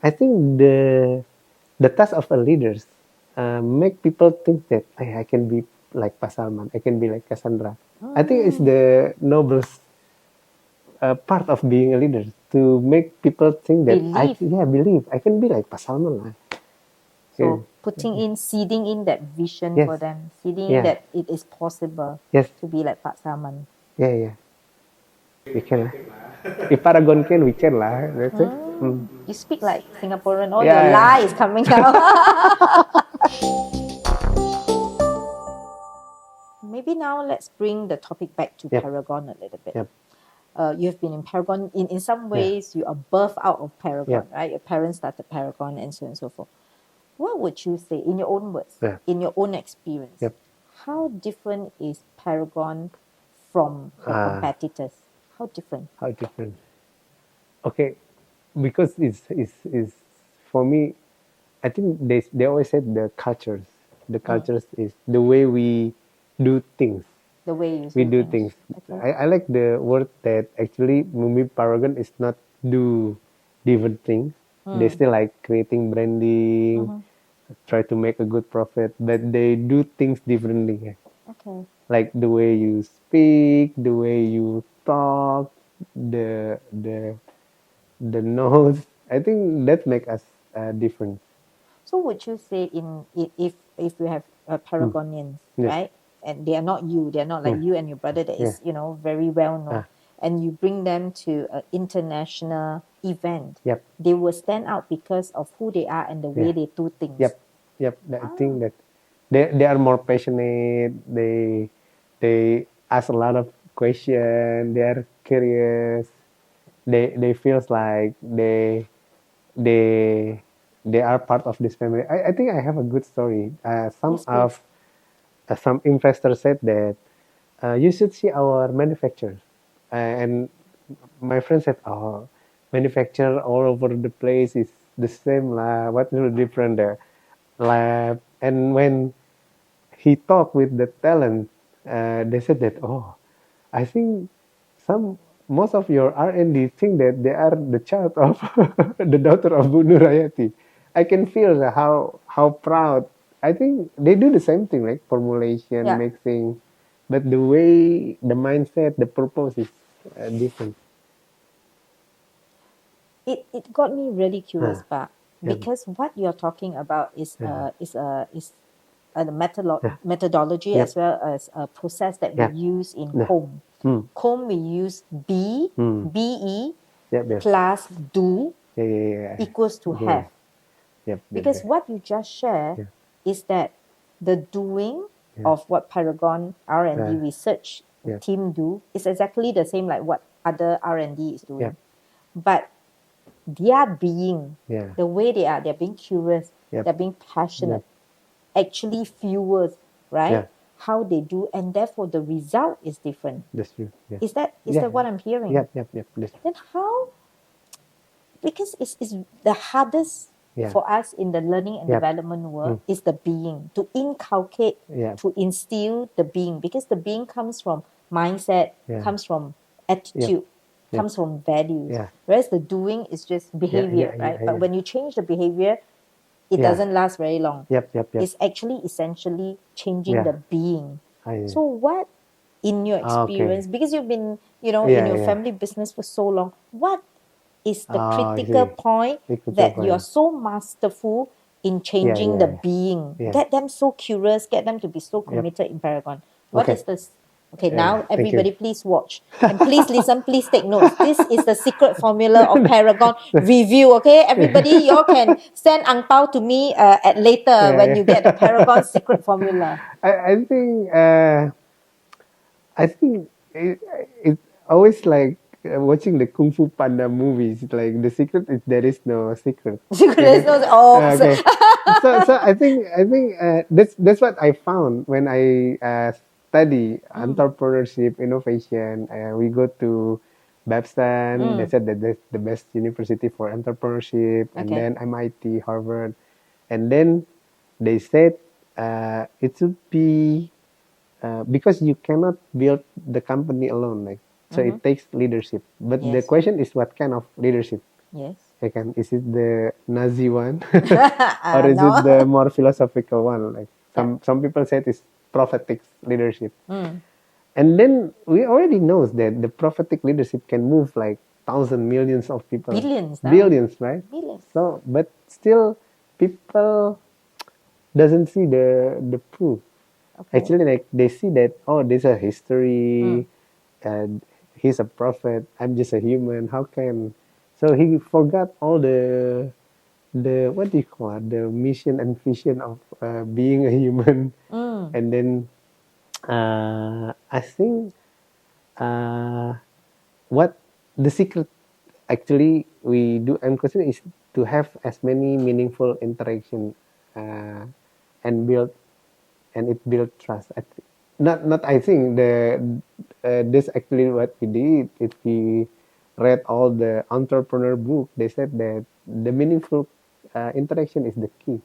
I think the task of a leader make people think that I can be like Pak Salman, I can be like Cassandra. I think it's the noblest part of being a leader to make people think that believe I can be like Pak Salman lah. So seeding in that vision Yes. for them, seeding in Yeah. that it is possible Yes. to be like Pak Salman. Yeah. We can lah. If Paragon can, we can lah. That's it. You speak like Singaporean. All Yeah, your yeah. lie is coming out. Maybe now let's bring the topic back to Paragon a little bit. Yep. You've been in Paragon. In some ways, you are birthed out of Paragon, right? Your parents started Paragon and so on and so forth. What would you say, in your own words, in your own experience, how different is Paragon from your competitors? How different? How different? Okay, because it's for me, I think they always said the cultures. The cultures is the way we do things. The way we do things. Okay. I like the word that actually maybe Paragon is not do different things. They still like creating branding, try to make a good profit, but they do things differently. Okay. Like the way you speak, the way you talk, the nose. I think that make us different. So would you say if we have Paragonians, right? And they are not you, they are not like you and your brother that is, very well known. And you bring them to an international event. They will stand out because of who they are and the way they do things. I think that they are more passionate. They ask a lot of questions. They are curious. They feels like they are part of this family. I think I have a good story. Some investors said that you should see our manufacturers, and my friend said, "Oh, manufacturer all over the place is the same lah. What's the different there?" Lab. And when he talked with the talent, they said that, "Oh, I think most of your R&D think that they are the child of the daughter of Bu Nurhayati." I can feel how proud. I think they do the same thing, like formulation, mixing, but the way, the mindset, the purpose is different. It got me really curious, Pak, because what you're talking about is a methodology as well as a process that we use in home. Home we use BE plus do equals to have. Because what you just shared is that the doing of what Paragon R&D research team do is exactly the same like what other R&D is doing. But their being, the way they're being curious, they're being passionate, actually fuels, right? How they do, and therefore the result is different. That's true. Is that what I'm hearing? Then how? Because it's the hardest for us in the learning and development world is the being, to inculcate, to instill the being, because the being comes from mindset, comes from attitude, comes from values. Whereas the doing is just behavior, right? But when you change the behavior, it doesn't last very long. It's actually essentially changing the being. So what, in your experience, because you've been, in your family business for so long, what is the critical point that you are so masterful in changing the being? Get them so curious, get them to be so committed in Paragon. What is this? Okay, now everybody please watch. And please listen, please take notes. This is the secret formula of Paragon review, okay? Everybody, you all can send ang pao to me at later when you get the Paragon secret formula. I think it's always like watching the Kung Fu Panda movies. Like the secret is there is no secret. There is no okay. So I think that's what I found when I study entrepreneurship, innovation. We go to Babson. They said that that's the best university for entrepreneurship, and then MIT, Harvard, and then they said it should be because you cannot build the company alone, like so it takes leadership. But the question is, what kind of leadership? Yes. Is it the Nazi one, or is it the more philosophical one? Like some people say it's prophetic leadership. And then we already know that the prophetic leadership can move like thousands, millions of people, billions, right? Billions. So, but still, people doesn't see the proof. Okay. Actually, like they see that, oh, there's a history, and he's a prophet. I'm just a human. How can? So he forgot all the what do you call it? The mission and vision of being a human. And then I think what the secret actually we do and consider is to have as many meaningful interaction and build and it build trust. Not I think this actually what we did. If we read all the entrepreneur book, they said that the meaningful interaction is the key.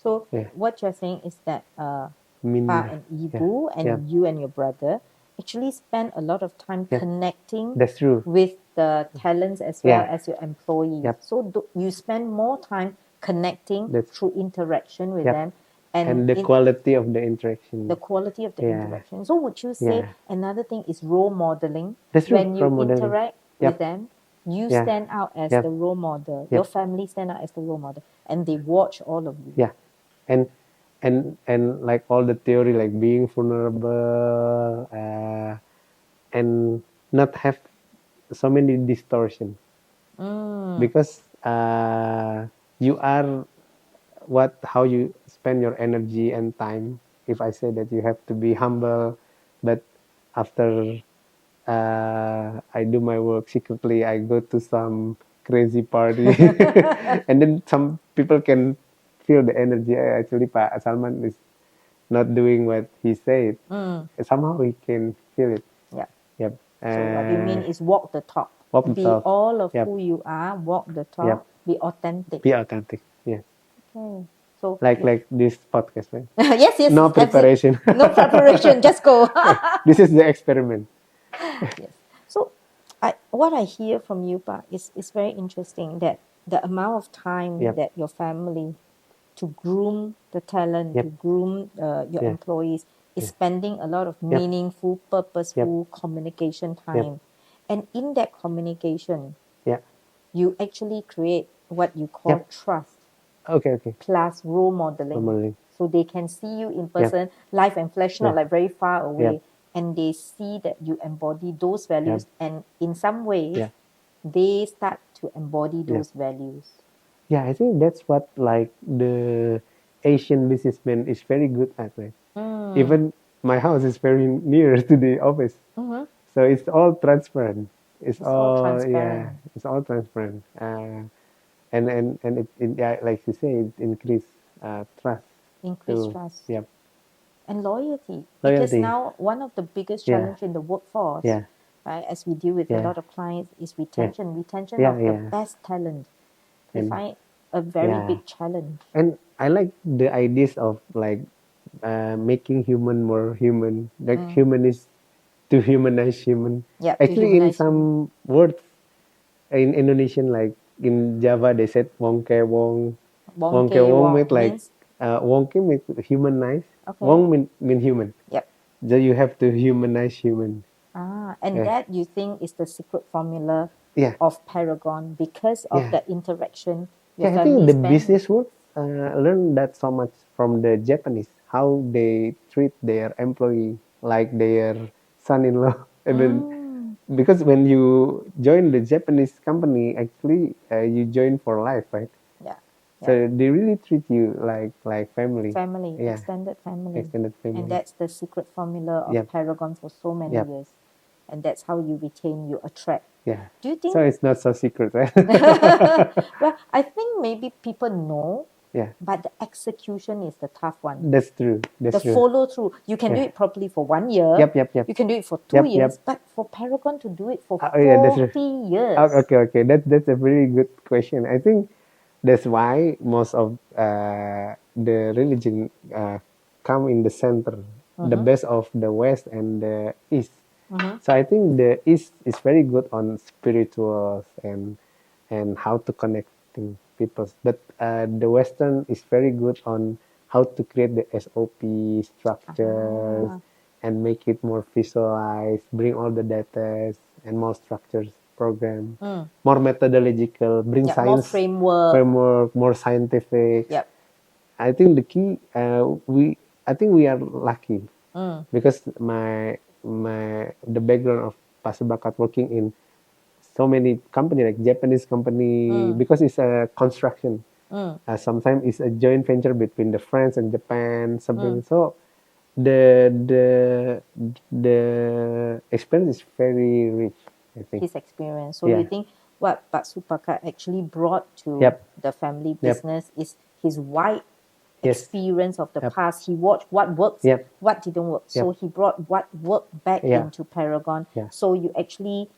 So what you're saying is that Pa and Ibu and you and your brother actually spend a lot of time connecting That's true. with the talents as well as your employees. So you spend more time connecting through interaction with them. And the quality of the interaction. The quality of the interaction. So would you say another thing is role modeling? That's true. When you interact with them, you stand out as the role model. Your family stand out as the role model. And they watch all of you. Yeah. And like all the theory, like being vulnerable and not have so many distortion. Because you are how you spend your energy and time. If I say that you have to be humble, but after I do my work secretly, I go to some crazy party, and then some people can feel the energy. Actually, Pak Salman is not doing what he said. Somehow he can feel it. Yeah. Yep. So what you mean is walk the talk. Be all of who you are. Walk the talk. Be authentic. Be authentic. Yes. Okay. So like this podcast, right? yes. No preparation. No preparation. Just go. This is the experiment. Yes. So what I hear from you, Pa, is very interesting that the amount of time that your family to groom the talent, to groom your employees, is spending a lot of meaningful, purposeful communication time. And in that communication, you actually create what you call trust. Okay. Plus role modeling. So they can see you in person, live and flesh, not like very far away. And they see that you embody those values. And in some ways, they start to embody those values. Yeah, I think that's what like the Asian businessman is very good at, right? Even my house is very near to the office, so it's all transparent. It's all transparent. It's all transparent. And it like you say, it increase trust. Increase trust. Yep. And loyalty. Because now one of the biggest challenge in the workforce, right, as we deal with a lot of clients, is retention. Retention of the best talent. We find a very big challenge. And I like the ideas of like making human more human. Like human is to humanize human. Actually, in some words in Indonesian, like in Java, they said wongke wong. Wongke wong means like wongke means humanize. Wong mean human. So you have to humanize human. And that you think is the secret formula of Paragon because of the interaction. I think the business world learned that so much from the Japanese, how they treat their employee like their son-in-law. And then, because when you join the Japanese company, actually you join for life, right? So they really treat you like family. Extended family. And that's the secret formula of Paragon for so many years. And that's how you retain, you attract. Do you think so? It's not so secret, right? Well, I think maybe people know, but the execution is the tough one. That's true. The follow through. You can do it properly for 1 year. You can do it for 2 years. But for Paragon to do it for 40 years. Okay. That's a very good question. I think that's why most of the religion come in the center, the best of the West and the East. So I think the East is very good on spirituals and and how to connecting people. But the Western is very good on how to create the SOP structures and make it more visualized, bring all the data and more structures program, more methodological, bring more science framework, more scientific. Yep. I think the key I think we are lucky because the background of Pak Subakat working in so many company like Japanese company because it's a construction. Sometimes it's a joint venture between the France and Japan. Something so the experience is very rich. I think his experience. So you think what Pak Subakat actually brought to the family business is his wide experience of the past. He watched what works, what didn't work. So he brought what worked back into Paragon. So you actually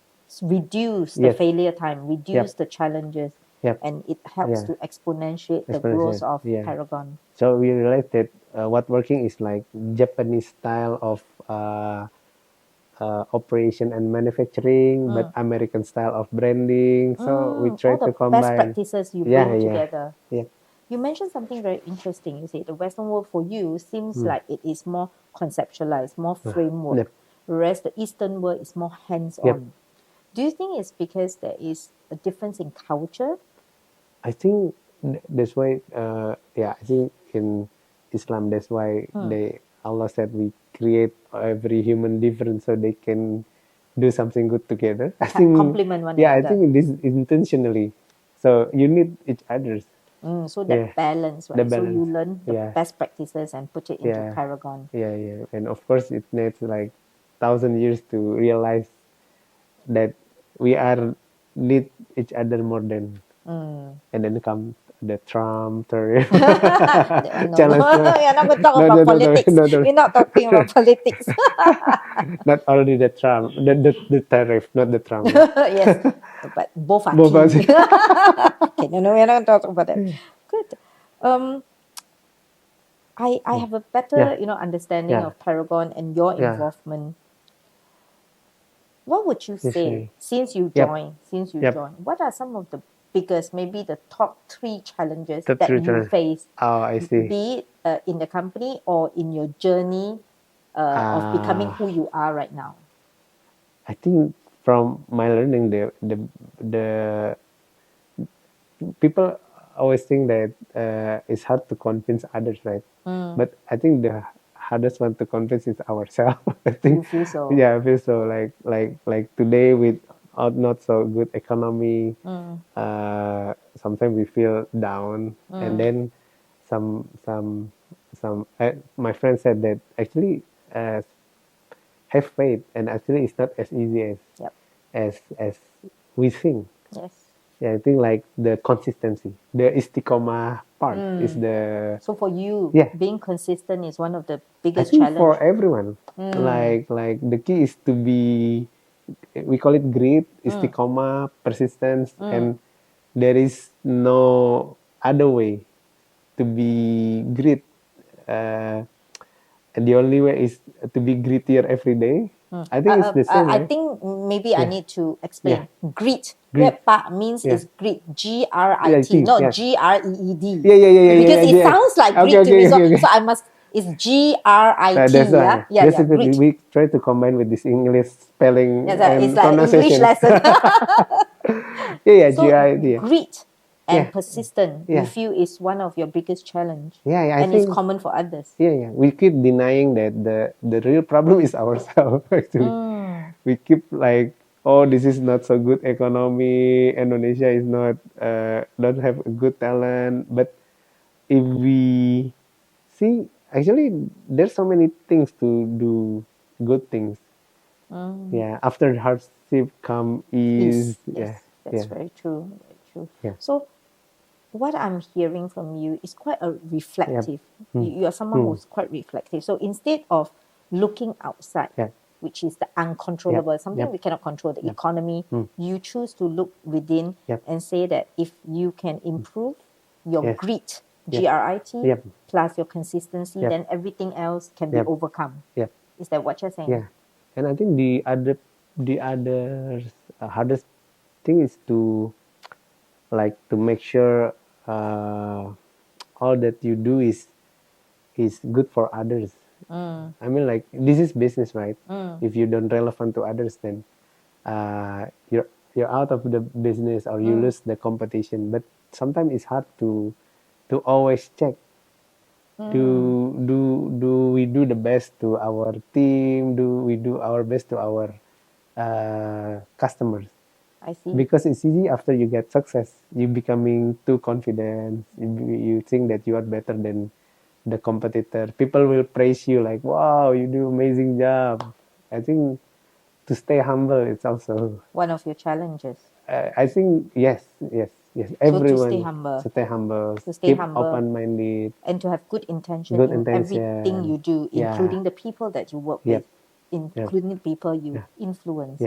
reduce the failure time, reduce the challenges, and it helps to exponentiate the growth of Paragon. So we realized that what working is like Japanese style of operation and manufacturing, but American style of branding. So we try to combine best practices you bring together. You mentioned something very interesting. You say the Western world for you seems like it is more conceptualized, more framework, whereas the Eastern world is more hands-on. Do you think it's because there is a difference in culture? I think that's why. I think in Islam that's why Allah said we create every human different so they can do something good together. I think complement one another. I think this intentionally. So you need each other's. So that balance, right? So you learn the best practices and put it into Paragon. Yeah. And of course it needs like 1,000 years to realize that we need each other more than and then come the Trump tariff. No, you're not going to talk about politics. We're not talking about politics. Not only the Trump, the tariff, not the Trump. Yes, but both are key. Okay, no, we're not going to talk about that. Good. I have a better understanding of Paragon and your involvement. What would you say since you joined? What are some of the biggest, maybe the top 3 challenges that you face? Oh, I see. Be it in the company or in your journey of becoming who you are right now. I think from my learning, the people always think that it's hard to convince others, right? But I think the hardest one to convince is ourselves. I think. You feel so? Yeah, I feel so. Like today with not so good economy, sometimes we feel down, and then my friend said that actually have faith, and actually it's not as easy as we think. Yes. Yeah, I think like the consistency, the istiqomah part is the. So for you, being consistent is one of the biggest challenges. For everyone, like the key is to be, we call it grit, istiqomah, persistence, and there is no other way to be grit. And the only way is to be grittier every day. I think it's the same. I think maybe I need to explain. Grit. Pa means is grit. G-R-I-T, not G-R-E-E-D. Because it sounds like grit to me. So I must. It's G-R-I-T. Basically, grit. we try to combine with this English spelling and it's like pronunciation. English lesson. So G-R-I-T. Grit and persistent, you feel is one of your biggest challenge. I and think, it's common for others. We keep denying that the real problem is ourselves. Actually, we keep like, oh, this is not so good economy. Indonesia is not don't have a good talent. But if we see, actually, there's so many things to do, good things. Yeah, after hardship come ease. That's very true. Very true. So what I'm hearing from you is quite a reflective. You are someone who's quite reflective. So instead of looking outside, which is the uncontrollable, something we cannot control, the economy, you choose to look within and say that if you can improve your grit, G-R-I-T, plus your consistency, then everything else can be overcome. Is that what you're saying? Yeah. And I think the other hardest thing is to like to make sure all that you do is good for others. I mean, like, this is business, right? If you don't relevant to others, then you're out of the business, or you lose the competition. But sometimes it's hard to always check, do we do the best to our team, do we do our best to our customers? I see. Because it's easy after you get success, you becoming too confident, you think that you are better than the competitor. People will praise you like, wow, you do amazing job. I think to stay humble, it's also one of your challenges. I think yes. Everyone so to stay humble, keep open-minded, and to have good intention good in intention. everything you do, including the people that you work with, Yep. including the people you influence.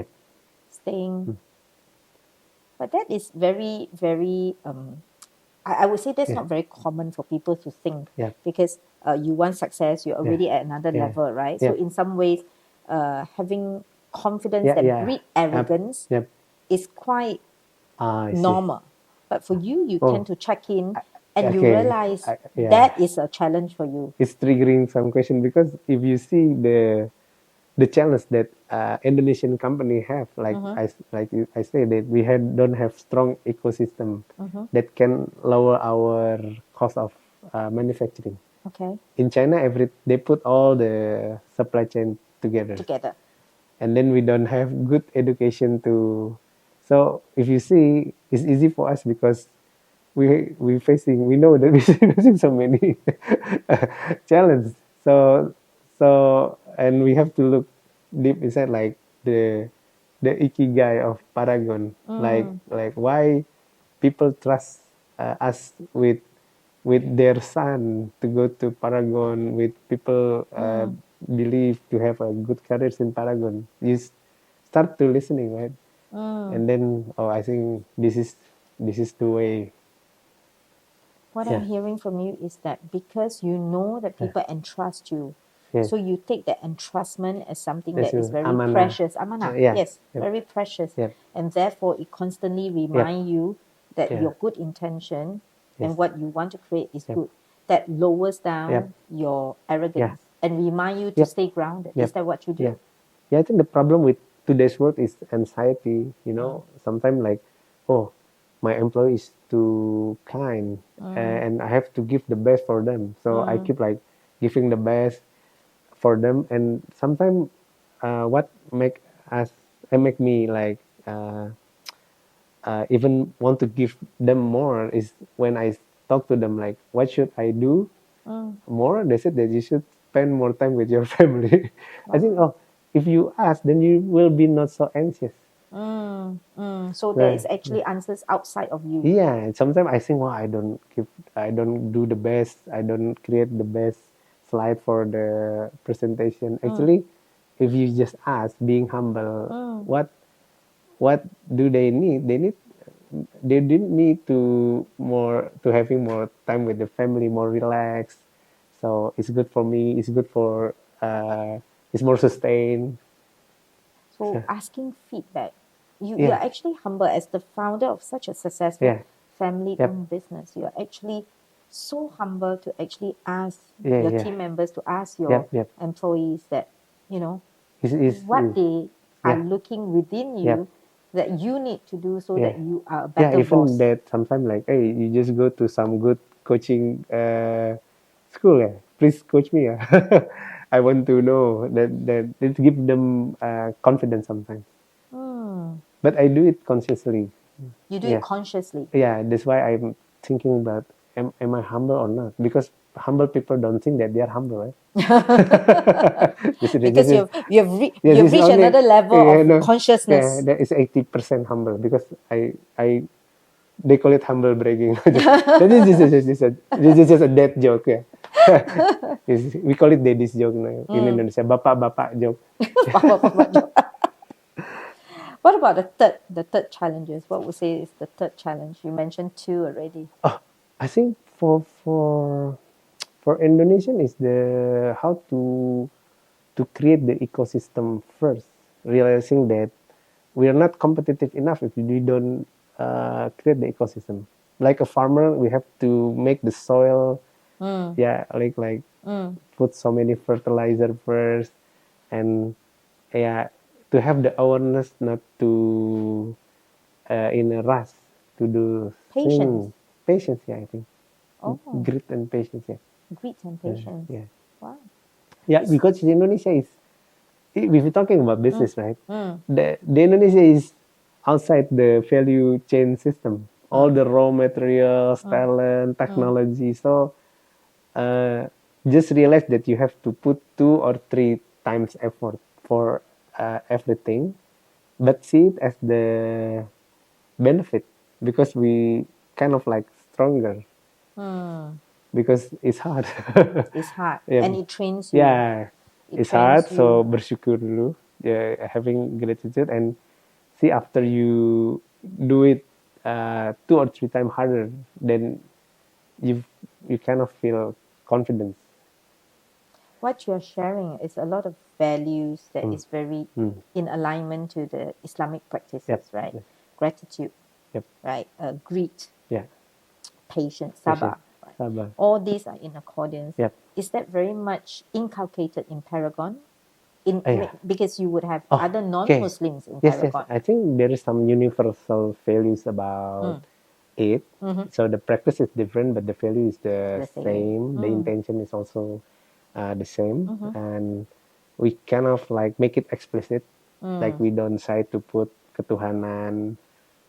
Staying, but that is very, very. I would say that's not very common for people to think, because you want success, you're already at another level, right? So in some ways, having confidence that breed arrogance is quite normal. But for you, you tend to check in, and you realize that is a challenge for you. It's triggering some question, because if you see the challenge that Indonesian company have, like I say that we don't have strong ecosystem that can lower our cost of manufacturing. Okay. In China, they put all the supply chain together, and then we don't have good education to. So if you see, it's easy for us because we know that we're facing so many challenges. So and we have to look deep inside, like the ikigai of Paragon, like why people trust us with their son to go to Paragon, with people believe to have a good career in Paragon. You start to listening, right? And then I think this is the way. What I'm hearing from you is that because you know that people entrust you, so you take that entrustment as something that is very precious. Amanah, very precious. And therefore, it constantly reminds you that your good intention and what you want to create is good. That lowers down your arrogance and remind you to stay grounded. Is that what you do? Yeah, I think the problem with today's world is anxiety. Sometimes like, oh, my employee is too kind, and I have to give the best for them. So I keep like giving the best for them, and sometimes what make me like even want to give them more is when I talk to them like, what should I do more? They said that you should spend more time with your family. I think, if you ask, then you will be not so anxious. So there is actually answers outside of you. Yeah, and sometimes I think, well, I don't do the best. I don't create the best slide for the presentation. Actually, if you just ask, being humble, what do they need? They didn't need to having more time with the family, more relaxed. So it's good for me. It's good for it's more sustained. So asking feedback, you are actually humble as the founder of such a successful family-owned business. You are actually so humble to actually ask your team members, to ask your employees that, what they are looking within you that you need to do so that you are a better even boss. That sometimes like, hey, you just go to some good coaching school. Please coach me. I want to know that it give them confidence sometimes. But I do it consciously. You do it consciously. Yeah, that's why I'm thinking about, am I humble or not? Because humble people don't think that they are humble, right? Because you've reached another level of consciousness. That is 80% humble, because they call it humble bragging. This is just a dead joke. We call it daddy's joke in Indonesia. Bapak joke. Bapak joke. What about the third challenges? What would say is the third challenge? You mentioned two already. I think for Indonesian is the how to create the ecosystem first, realizing that we are not competitive enough if we don't create the ecosystem. Like a farmer, we have to make the soil, like put so many fertilizer first, and to have the awareness not to in a rush to do Patience. Patience, I think. Oh. Grit and patience, Grit and patience. Yeah. Wow. Yeah, because Indonesia is, if we're talking about business, right? The Indonesia is outside the value chain system. All the raw materials, talent, technology. So just realize that you have to put 2 or 3 times effort for everything, but see it as the benefit because we kind of like stronger because it's hard. It's hard. Yeah. And it trains you. Yeah, It it's trains hard. you. So bersyukur dulu, having gratitude, and see after you do it 2 or 3 times harder, then you kind of feel confidence. What you're sharing is a lot of values that is very in alignment to the Islamic practices, right? Yep. Gratitude, Yep. right? Grit, Yeah. patience, sabar. Right? Sabar. All these are in accordance. Yep. Is that very much inculcated in Paragon? Because you would have Oh, other non-Muslims in Yes, Paragon. I think there is some universal values about it. So the practice is different, but the value is the same. The intention is also the same, and we kind of like make it explicit. Like we don't try to put ketuhanan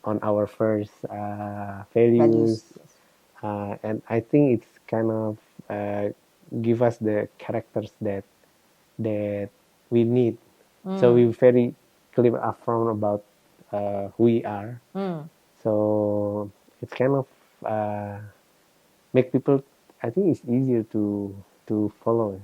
on our first values. And I think it's kind of give us the characters that we need. So we're very clear upfront about who we are. So it's kind of make people. I think it's easier to follow.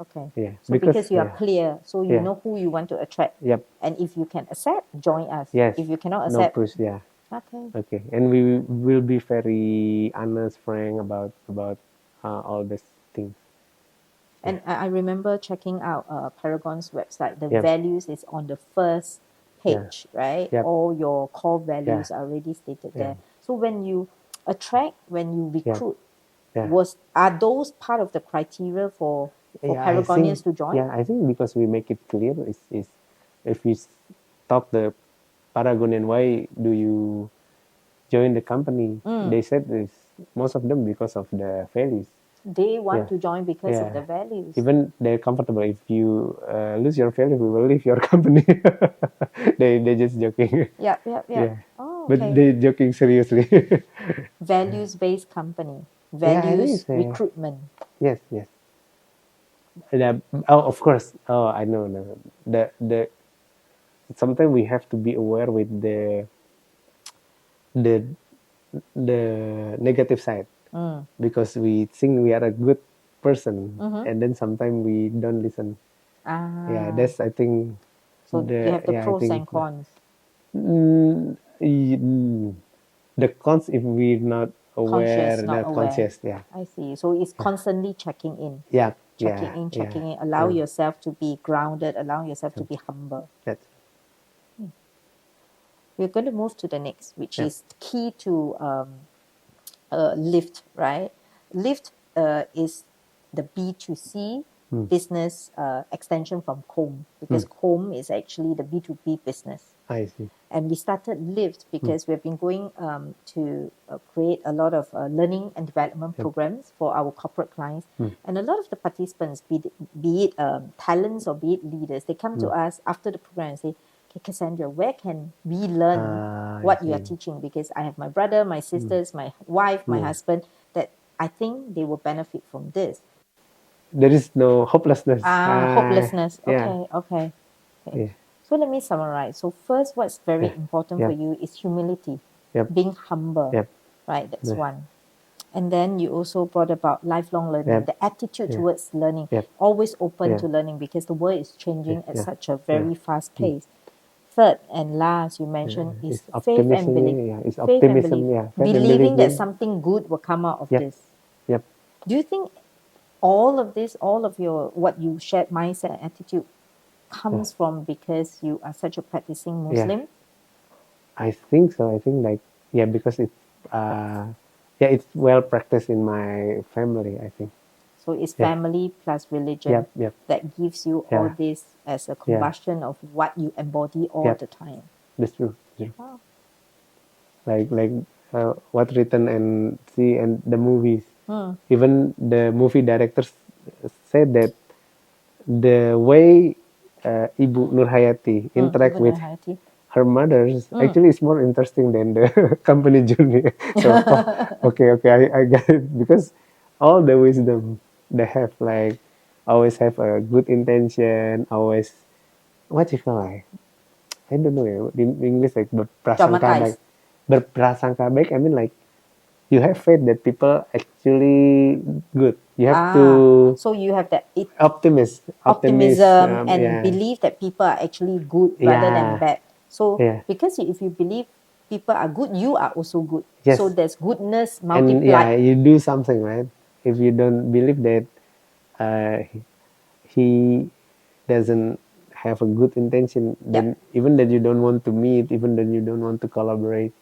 Okay. Yeah. So because you are clear, so you know who you want to attract. Yep. And if you can accept, join us. Yes. If you cannot No accept, push. Yeah. Okay. Okay. And we will be very honest, frank about all these things. And I remember checking out Paragon's website. The values is on the first page, right? Yep. All your core values are already stated there. So when you attract, when you recruit, are those part of the criteria for Paragonians to join? Yeah, I think because we make it clear is if we talk the Paragonian, why do you join the company? They said this most of them because of the values. They want to join because of the values. Even they're comfortable. If you lose your value, we will leave your company. They just joking. Yeah. Oh, okay. But they joking seriously. Values-based company. Values recruitment. Yes. Of course. Oh, I know. The sometimes we have to be aware with the negative side because we think we are a good person, and then sometimes we don't listen. Yeah, that's I think. So you have the pros and cons. The cons if we're not aware, conscious. Yeah. I see. So it's constantly checking in. Yeah. Checking in. Allow yourself to be grounded. Allow yourself to be humble. That's. We're going to move to the next, which is key to Lift, right? Lift is the B2C business extension from Com, because Com is actually the B2B business. I see. And we started Lift because we've been going to create a lot of learning and development programs for our corporate clients. And a lot of the participants, be it talents or be it leaders, they come to us after the program and say, okay, Cassandra, where can we learn what you are teaching? Because I have my brother, my sisters, my wife, my husband, that I think they will benefit from this. There is no hopelessness. Hopelessness. Okay. Yeah. So let me summarize. So first, what's very important for you is humility, being humble, right? That's one. And then you also brought about lifelong learning, the attitude towards learning, always open to learning because the world is changing at such a very fast pace. Third and last, you mentioned is faith and belief. It's optimism. Believing that something good will come out of this. Yep. Do you think all of this, all of your what you shared mindset and attitude comes from because you are such a practicing Muslim? I think so. I think like Yeah, because it's well practiced in my family, I think. So it's family plus religion that gives you all this as a combustion of what you embody all the time. That's true. Wow. Like what written and see and the movies. Even the movie directors said that the way Ibu Nurhayati interact with her mothers actually is more interesting than the company journey. So okay, I got it, because all the wisdom they have, like always have a good intention, always what you call like, I don't know ya, in English like berprasangka baik. I mean like you have faith that people actually good. You have to so you have that optimism and believe that people are actually good rather than bad. So because if you believe people are good, you are also good. So there's goodness multiplied. And you do something, right? If you don't believe that he doesn't have a good intention, then even that you don't want to meet, even that you don't want to collaborate.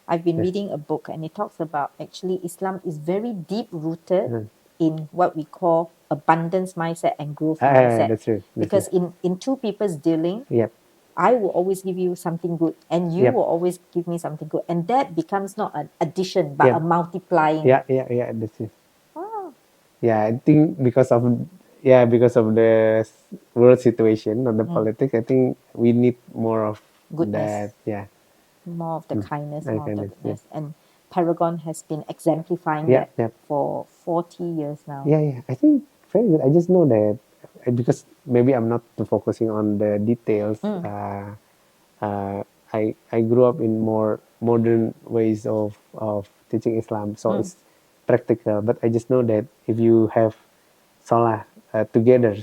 I've been reading a book and it talks about actually Islam is very deep rooted in what we call abundance mindset and growth mindset. That's true. Because in two people's dealing, I will always give you something good and you will always give me something good. And that becomes not an addition but a multiplying. That's it. Yeah, I think because of the world situation or the politics, I think we need more of goodness. That. More of the kindness, more of the goodness. And Paragon has been exemplifying that for 40 years now. I think very good. I just know that because maybe I'm not too focusing on the details. I grew up in more modern ways of teaching Islam, so it's practical. But I just know that if you have Salah together,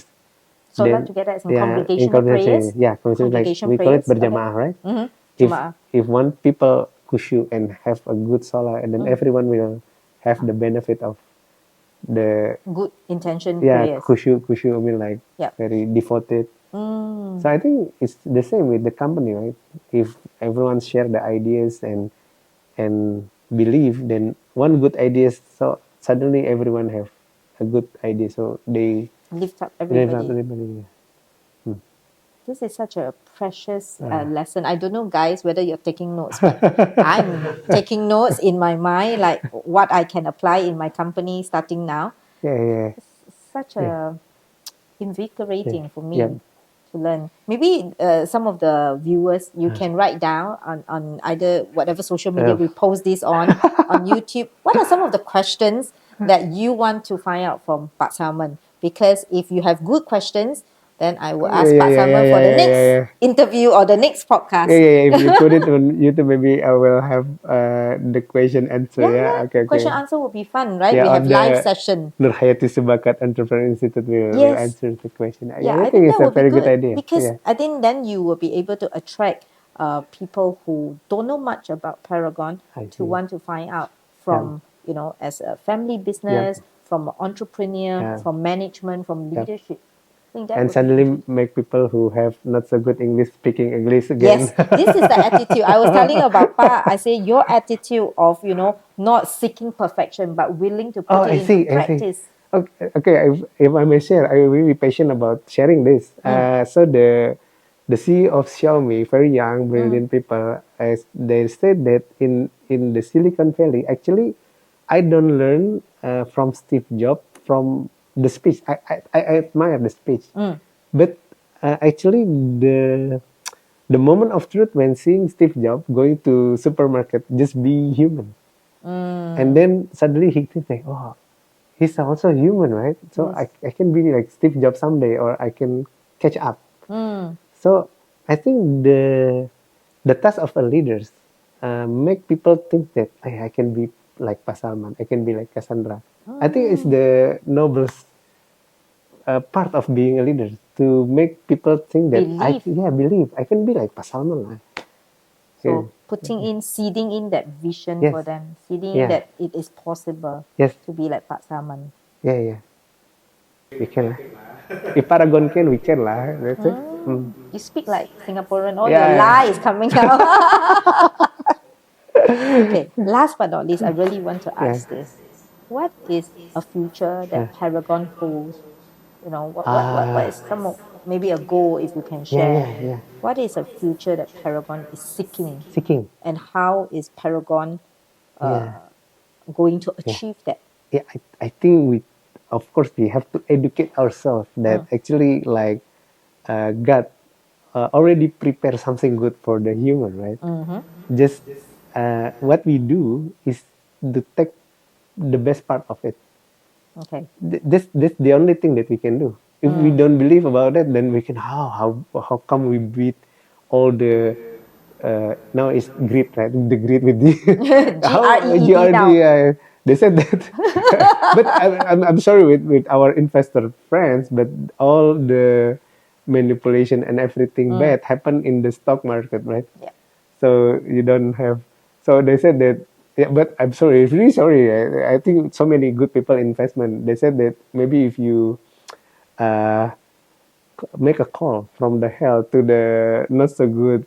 Salah together as in congregational prayers. Congregation like we call it berjamaah, right? If one people kushu and have a good Salah, and then everyone will have the benefit of the good intention prayers. Kushu I mean like very devoted. So I think it's the same with the company, right? If everyone share the ideas and believe, then one good idea, so suddenly everyone have a good idea, so they lift up everybody. This is such a precious lesson. I don't know, guys, whether you're taking notes, but I'm taking notes in my mind, like what I can apply in my company starting now. It's such a invigorating for me to learn. Maybe some of the viewers, you can write down on either whatever social media we post this on YouTube. What are some of the questions that you want to find out from Pak Salman? Because if you have good questions, then I will ask Pak Salman for the next interview or the next podcast. If you put it on YouTube, maybe I will have the question answer. Okay. Question answer will be fun, right? We have live session. Nurhayati Subakat Entrepreneur Institute will answer the question. I think it's a very good idea. Because I think then you will be able to attract people who don't know much about Paragon to want to find out from, as a family business, from entrepreneur, from management, from leadership. And suddenly make people who have not so good English speaking English again. Yes, this is the attitude. I was telling about Pa. I say your attitude of not seeking perfection but willing to put it into practice. Okay. If I may share, I'm really passionate about sharing this. So the CEO of Xiaomi, very young, brilliant people, they said that in the Silicon Valley, actually, I don't learn from Steve Jobs from the speech. I admire the speech, but actually the moment of truth when seeing Steve Jobs going to supermarket, just be human, and then suddenly he thinks like, oh, he's also human, right? So I can be like Steve Jobs someday, or I can catch up. So I think the task of a leader make people think that I can be like Pak Salman, I can be like Cassandra. I think it's the noblest part of being a leader, to make people think that believe I can be like Pak Salman. So seeding in that vision for them, seeding in that it is possible to be like Pak Salman. We can lah. If Paragon can, we can lah. That's it. You speak like Singaporean. All your lie is coming out. Okay, last but not least, I really want to ask this. What is a future that Paragon holds? You know, what is maybe a goal if you can share? What is a future that Paragon is seeking? And how is Paragon going to achieve that? Yeah, I think of course, we have to educate ourselves that actually, like, God already prepared something good for the human, right? Just what we do is to take the best part of it. Okay. This the only thing that we can do. If we don't believe about it, then we can how come we beat all the now it's greed, right? The greed with the GREED. they said that. But I'm sorry with our investor friends, but all the manipulation and everything bad happen in the stock market, right? Yeah. So you don't have. So they said that. Yeah, but I'm sorry, really sorry. I think so many good people in investment. They said that maybe if you make a call from the hell to the not so good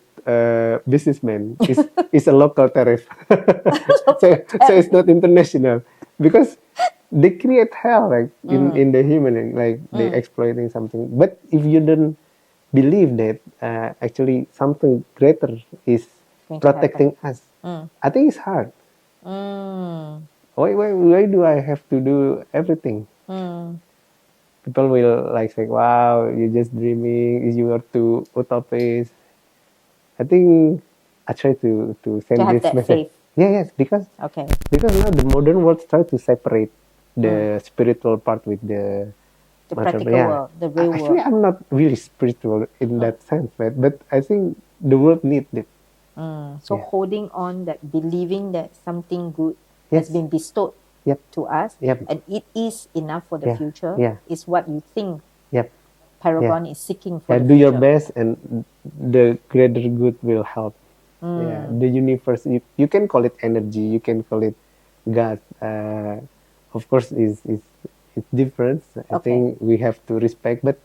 businessman, is a local tariff. So it's not international, because they create hell, like in the human, like they exploiting something. But if you don't believe that actually something greater is protecting us, I think it's hard. Why do I have to do everything? People will like say, "Wow, you're just dreaming. You are too utopist." I think I try to send have this that message. faith. Yes, because now the modern world try to separate the spiritual part with the practical world, the real world. Actually, I'm not really spiritual in that sense, right? But I think the world needs it. So holding on, that believing that something good has been bestowed to us, and it is enough for the future, is what you think Paragon is seeking for the do future. your best, and the greater good will help. The universe, you can call it energy, you can call it God. Of course, it's different. I think we have to respect, but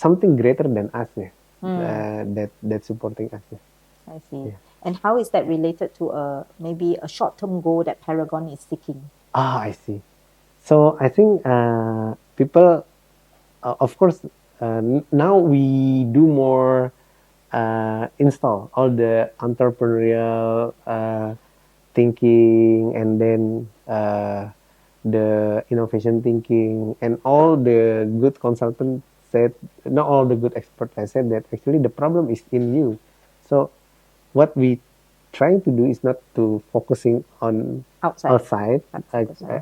something greater than us, that's supporting us. I see. And how is that related to maybe a short-term goal that Paragon is seeking? I see. So I think people, of course, now we do more install all the entrepreneurial thinking, and then the innovation thinking, and all the good consultants said, not all the good experts said that actually the problem is in you. So what we trying to do is not to focusing on outside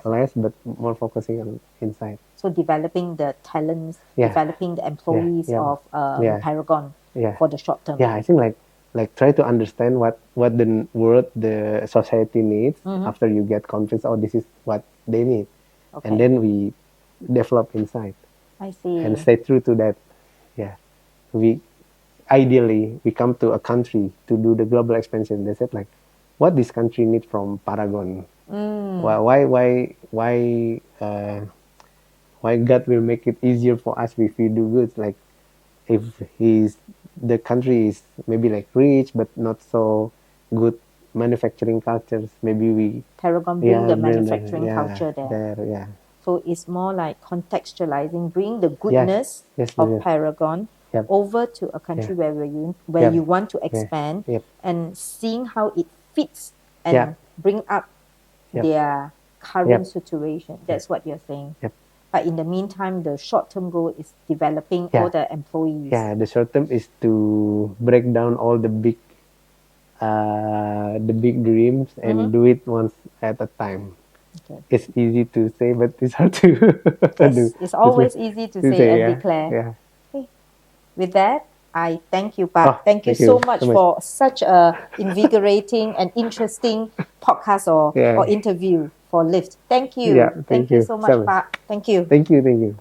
less, but more focusing on inside. So developing the talents, developing the employees of Paragon for the short term. I think like try to understand what the world, the society needs after you get convinced, this is what they need, and then we develop inside. I see. And stay true to that. Ideally, we come to a country to do the global expansion. They said, like, what this country needs from Paragon? Why God will make it easier for us if we do good? Like, if the country is maybe like rich but not so good manufacturing cultures, maybe Paragon bring the manufacturing culture there. So it's more like contextualizing, bring the goodness of Paragon over to a country where you want to expand, and seeing how it fits and bring up their current situation. That's what you're saying. But in the meantime, the short-term goal is developing all the employees. The short term is to break down all the big dreams and do it once at a time. It's easy to say, but it's hard to do. It's always easy to say and declare. Okay. With that, I thank you, Pak. Thank you so much for such a invigorating and interesting podcast or interview for Lift. Thank you. Thank you so much, Pak. Thank you. Thank you.